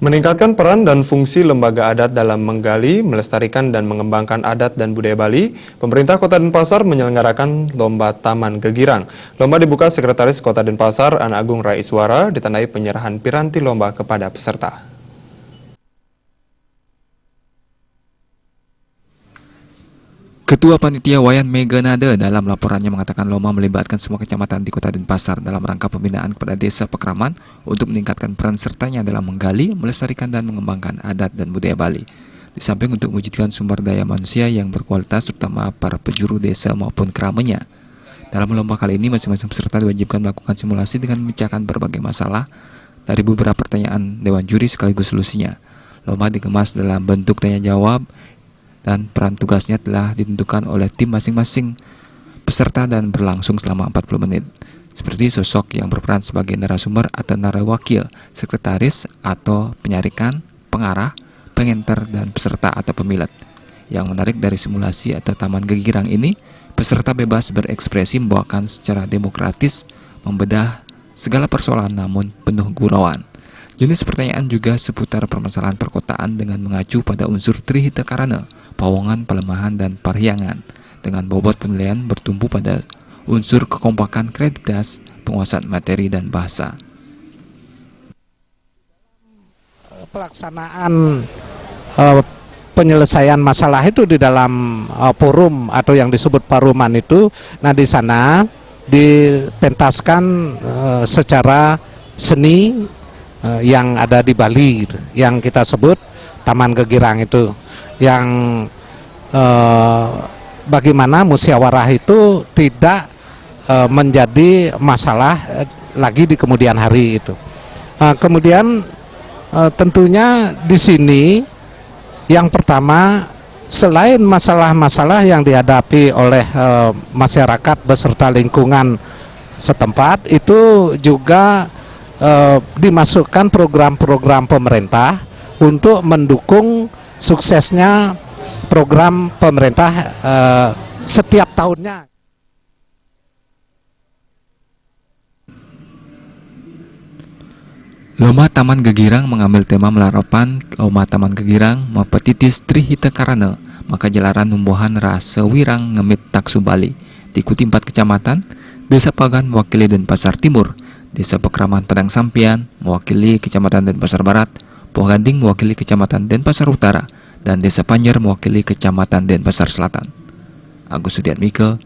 Meningkatkan peran dan fungsi lembaga adat dalam menggali, melestarikan, dan mengembangkan adat dan budaya Bali, pemerintah Kota Denpasar menyelenggarakan Lomba Taman Gegirang. Lomba dibuka Sekretaris Kota Denpasar, Ana Agung Raiswara, ditandai penyerahan piranti lomba kepada peserta. Ketua Panitia Wayan Meganade dalam laporannya mengatakan lomba melibatkan semua kecamatan di Kota Denpasar dalam rangka pembinaan kepada desa Pekraman untuk meningkatkan peran sertanya dalam menggali, melestarikan dan mengembangkan adat dan budaya Bali. Di samping untuk mewujudkan sumber daya manusia yang berkualitas terutama para penjuru desa maupun keramanya. Dalam lomba kali ini masing-masing peserta diwajibkan melakukan simulasi dengan memecahkan berbagai masalah dari beberapa pertanyaan dewan juri sekaligus solusinya. Lomba dikemas dalam bentuk tanya jawab dan peran tugasnya telah ditentukan oleh tim masing-masing peserta dan berlangsung selama 40 menit. Seperti sosok yang berperan sebagai narasumber atau narawakil, sekretaris atau penyarikan, pengarah, pengenter, dan peserta atau pemilet. Yang menarik dari simulasi atau Taman Gegirang ini, peserta bebas berekspresi membawakan secara demokratis, membedah segala persoalan namun penuh gurauan. Jenis pertanyaan juga seputar permasalahan perkotaan dengan mengacu pada unsur Trihita Karana, Pawongan, Pelemahan, dan Parhyangan, dengan bobot penilaian bertumpu pada unsur kekompakan kredibilitas, penguasaan materi, dan bahasa. Pelaksanaan penyelesaian masalah itu di dalam forum atau yang disebut paruman itu, nah di sana dipentaskan secara seni yang ada di Bali, gitu, yang kita sebut Taman Gegirang itu, yang bagaimana musyawarah itu tidak menjadi masalah lagi di kemudian hari itu. Kemudian tentunya di sini yang pertama, selain masalah-masalah yang dihadapi oleh masyarakat beserta lingkungan setempat, itu juga dimasukkan program-program pemerintah untuk mendukung suksesnya program pemerintah setiap tahunnya. Lomba Taman Gegirang mengambil tema melarapan Lomba Taman Gegirang mempetitis Trihita Karana, maka jalaran numbuhan rasa wirang ngemit taksu Bali. Diikuti 4 kecamatan, Desa Pagan mewakili Denpasar Timur, Desa Pekraman Padang Sampian mewakili Kecamatan Denpasar Barat, Poh Ganding mewakili Kecamatan Denpasar Utara, dan Desa Panjer mewakili Kecamatan Denpasar Selatan. Agus Sudiatmike,